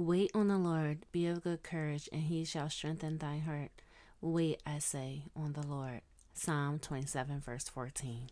Wait on the Lord, be of good courage, and he shall strengthen thy heart. Wait, I say, on the Lord. Psalm 27, verse 14.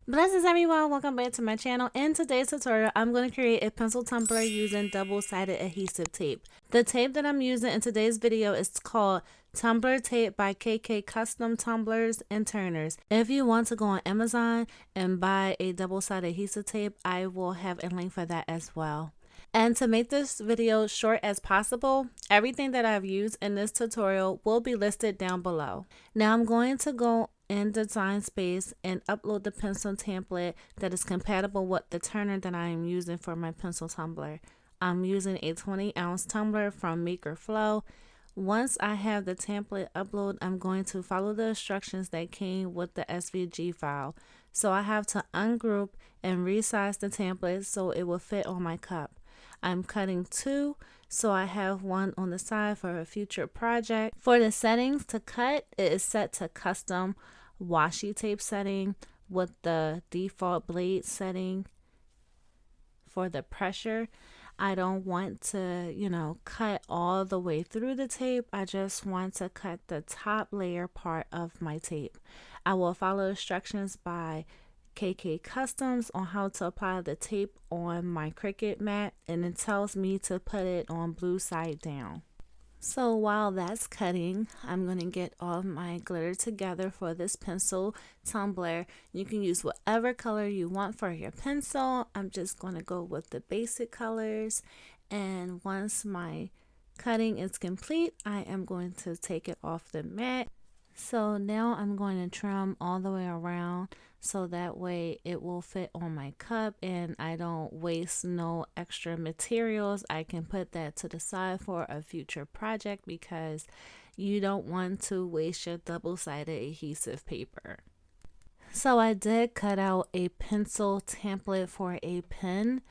Blessings everyone, welcome back to my channel. In today's tutorial, I'm going to create a pencil tumbler using double-sided adhesive tape. The tape that I'm using in today's video is called Tumbler Tape by KK Custom Tumblers and Turners. If you want to go on Amazon and buy a double-sided adhesive tape, I will have a link for that as well. And to make this video short as possible, everything that I've used in this tutorial will be listed down below. Now I'm going to go in Design Space and upload the pencil template that is compatible with the turner that I am using for my pencil tumbler. I'm using a 20-ounce tumbler from makerflo. Once I have the template uploaded, I'm going to follow the instructions that came with the SVG file. So I have to ungroup and resize the template so it will fit on my cup. I'm cutting two, so I have one on the side for a future project. For the settings to cut, it is set to custom washi tape setting with the default blade setting. For the pressure, I don't want to, cut all the way through the tape. I just want to cut the top layer part of my tape. I will follow instructions by KK Customs on how to apply the tape on my Cricut mat, and it tells me to put it on blue side down. So while that's cutting, I'm going to get all my glitter together for this pencil tumbler. You can use whatever color you want for your pencil. I'm just going to go with the basic colors, and once my cutting is complete, I am going to take it off the mat. So now I'm going to trim all the way around so that way it will fit on my cup and I don't waste no extra materials. I can put that to the side for a future project because you don't want to waste your double-sided adhesive paper. So I did cut out a pencil template for a pen,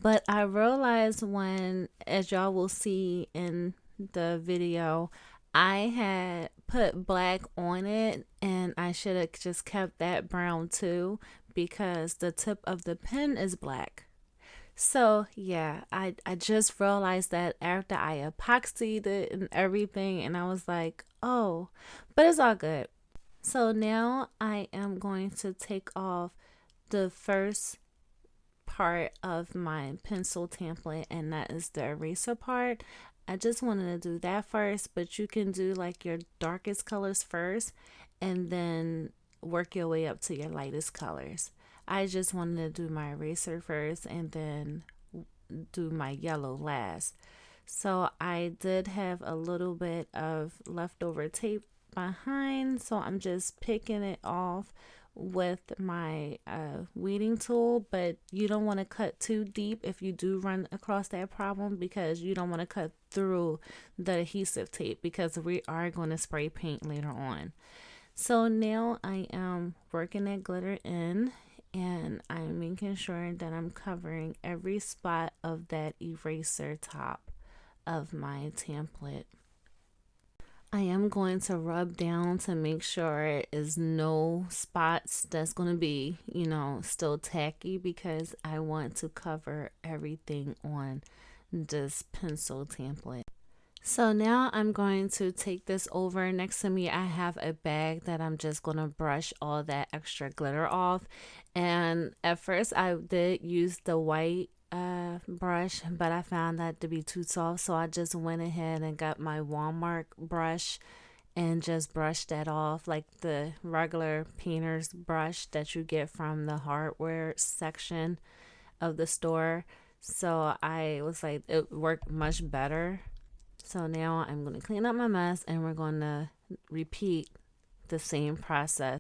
but I realized when, as y'all will see in the video, I had put black on it and I should have just kept that brown too because the tip of the pen is black. So yeah, I just realized that after I epoxied it and everything, and I was like, oh, but it's all good. So now I am going to take off the first part of my pencil template, and that is the eraser part. I just wanted to do that first, but you can do like your darkest colors first and then work your way up to your lightest colors. I just wanted to do my eraser first and then do my yellow last. So I did have a little bit of leftover tape behind, so I'm just picking it off with my weeding tool, but you don't want to cut too deep if you do run across that problem because you don't want to cut through the adhesive tape because we are going to spray paint later on. So now I am working that glitter in and I'm making sure that I'm covering every spot of that eraser top of my template. I am going to rub down to make sure it is no spots that's going to be, still tacky because I want to cover everything on this pencil template. So now I'm going to take this over. Next to me I have a bag that I'm just going to brush all that extra glitter off. And at first I did use the white brush, but I found that to be too soft, so I just went ahead and got my Walmart brush and just brushed that off like the regular painter's brush that you get from the hardware section of the store. So I was like, it worked much better. So now I'm going to clean up my mess and we're going to repeat the same process.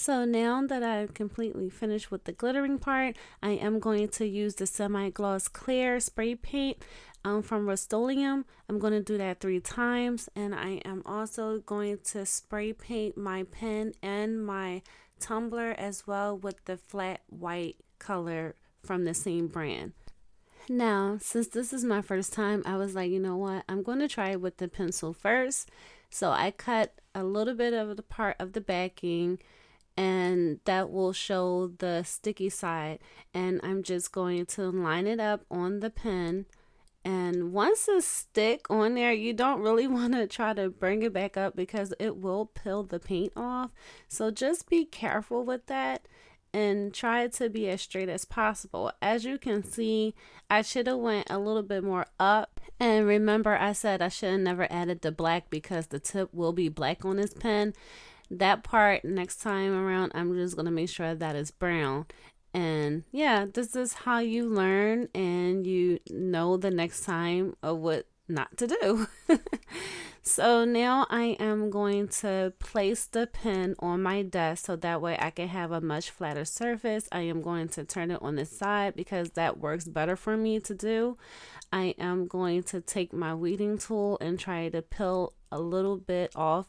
So now that I've completely finished with the glittering part, I am going to use the semi-gloss clear spray paint from Rust-Oleum. I'm going to do that 3 times, and I am also going to spray paint my pen and my tumbler as well with the flat white color from the same brand. Now, since this is my first time, I was like, you know what? I'm going to try it with the pencil first. So I cut a little bit of the part of the backing, and that will show the sticky side. And I'm just going to line it up on the pen. And once it's stick on there, you don't really want to try to bring it back up because it will peel the paint off. So just be careful with that and try to be as straight as possible. As you can see, I should have went a little bit more up. And remember, I said I should have never added the black because the tip will be black on this pen. That part next time around, I'm just going to make sure that is brown. And yeah, this is how you learn and you know the next time of what not to do. So now I am going to place the pen on my desk so that way I can have a much flatter surface. I am going to turn it on the side because that works better for me to do. I am going to take my weeding tool and try to peel a little bit off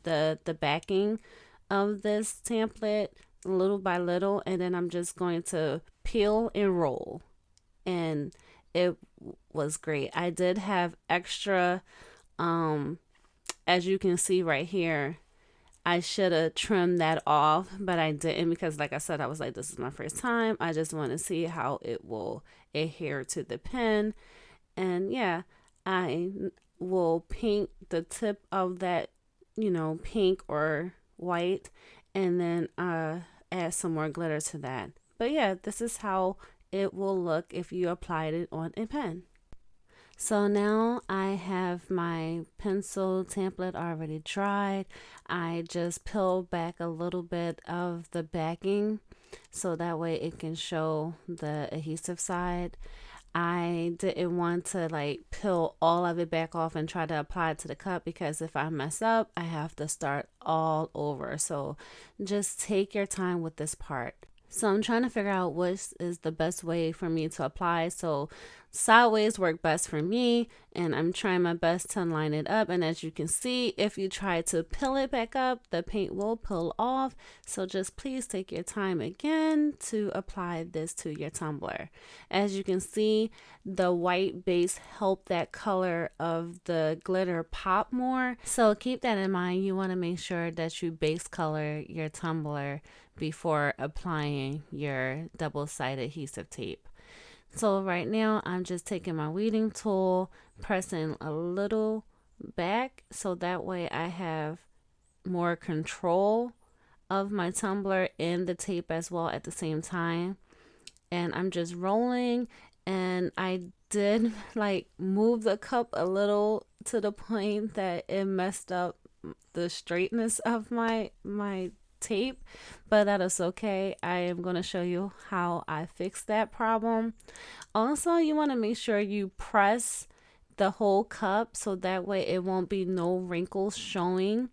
the backing of this template little by little, and then I'm just going to peel and roll. And it was great. I did have extra as you can see right here, I should have trimmed that off, but I didn't because like I said, I was like, this is my first time. I just want to see how it will adhere to the pen. And yeah, I will paint the tip of that, pink or white, and then add some more glitter to that. But yeah, this is how it will look if you applied it on a pen. So now I have my pencil template already dried. I just peeled back a little bit of the backing so that way it can show the adhesive side. I didn't want to like peel all of it back off and try to apply it to the cup because if I mess up, I have to start all over. So just take your time with this part. So I'm trying to figure out what is the best way for me to apply. So sideways work best for me, and I'm trying my best to line it up. And as you can see, if you try to peel it back up, the paint will peel off. So just please take your time again to apply this to your tumbler. As you can see, the white base helped that color of the glitter pop more. So keep that in mind. You want to make sure that you base color your tumbler before applying your double-sided adhesive tape. So right now I'm just taking my weeding tool, pressing a little back so that way I have more control of my tumbler and the tape as well at the same time. And I'm just rolling, and I did like move the cup a little to the point that it messed up the straightness of my tape, but that is okay. I am going to show you how I fixed that problem. Also, you want to make sure you press the whole cup so that way it won't be no wrinkles showing.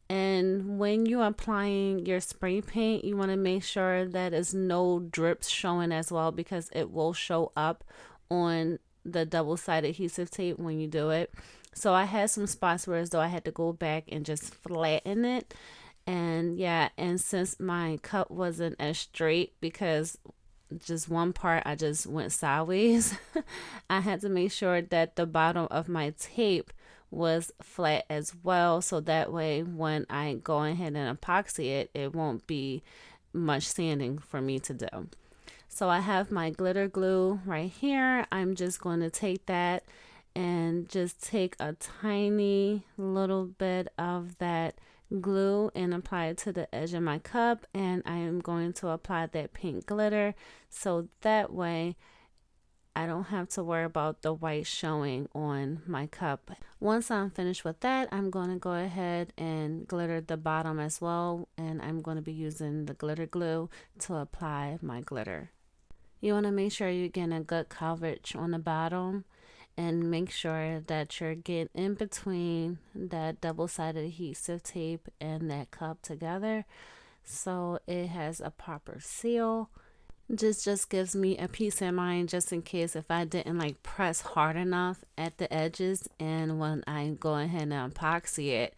And when you're applying your spray paint, you want to make sure that there's no drips showing as well because it will show up on the double-sided adhesive tape when you do it. So I had some spots where as though I had to go back and just flatten it. And yeah, and since my cup wasn't as straight because just one part I just went sideways, I had to make sure that the bottom of my tape was flat as well, so that way when I go ahead and epoxy it, it won't be much sanding for me to do. So I have my glitter glue right here. I'm just going to take that and just take a tiny little bit of that glue and apply it to the edge of my cup, and I am going to apply that pink glitter so that way I don't have to worry about the white showing on my cup. Once I'm finished with that, I'm going to go ahead and glitter the bottom as well, and I'm going to be using the glitter glue to apply my glitter. You want to make sure you're getting a good coverage on the bottom and make sure that you're getting in between that double-sided adhesive tape and that cup together so it has a proper seal. This just gives me a peace of mind just in case if I didn't like press hard enough at the edges, and when I go ahead and epoxy it,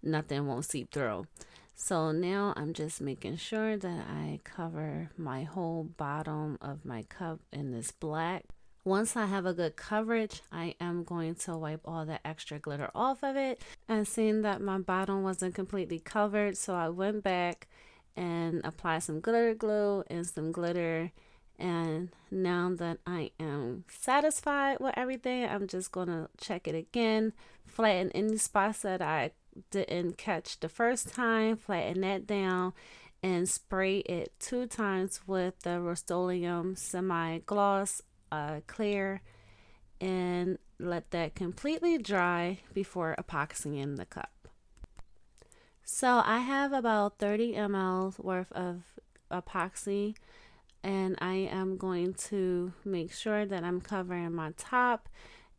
nothing won't seep through. So now I'm just making sure that I cover my whole bottom of my cup in this black. Once I have a good coverage, I am going to wipe all the extra glitter off of it. And seeing that my bottom wasn't completely covered, so I went back and applied some glitter glue and some glitter. And now that I am satisfied with everything, I'm just going to check it again, flatten any spots that I didn't catch the first time, flatten that down, and spray it 2 times with the Rust-Oleum semi-gloss clear, and let that completely dry before epoxying the cup. So I have about 30 ml worth of epoxy, and I am going to make sure that I'm covering my top,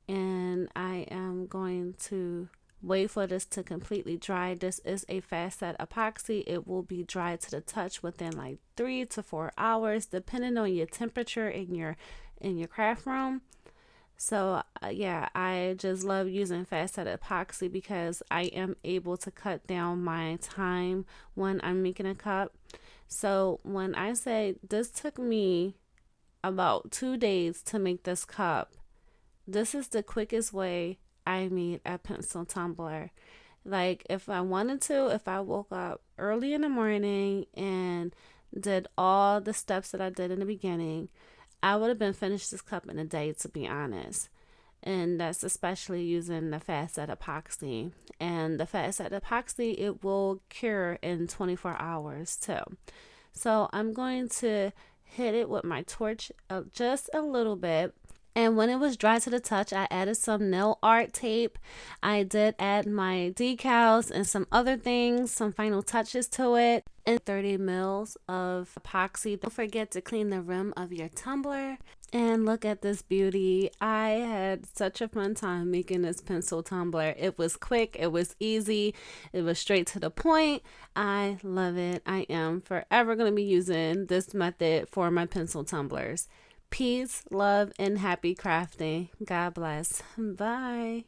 and I am going to wait for this to completely dry. This is a fast set epoxy. It will be dry to the touch within like 3 to 4 hours, depending on your temperature in your craft room. So yeah, I just love using fast set epoxy because I am able to cut down my time when I'm making a cup. So when I say this took me about 2 days to make this cup, this is the quickest way I made a pencil tumbler. Like if I wanted to, if I woke up early in the morning and did all the steps that I did in the beginning, I would have been finished this cup in a day, to be honest. And that's especially using the fast set epoxy. And the fast set epoxy, it will cure in 24 hours too. So I'm going to hit it with my torch just a little bit. And when it was dry to the touch, I added some nail art tape. I did add my decals and some other things, some final touches to it. And 30 mils of epoxy. Don't forget to clean the rim of your tumbler. And look at this beauty. I had such a fun time making this pencil tumbler. It was quick, it was easy, it was straight to the point. I love it. I am forever going to be using this method for my pencil tumblers. Peace, love, and happy crafting. God bless. Bye.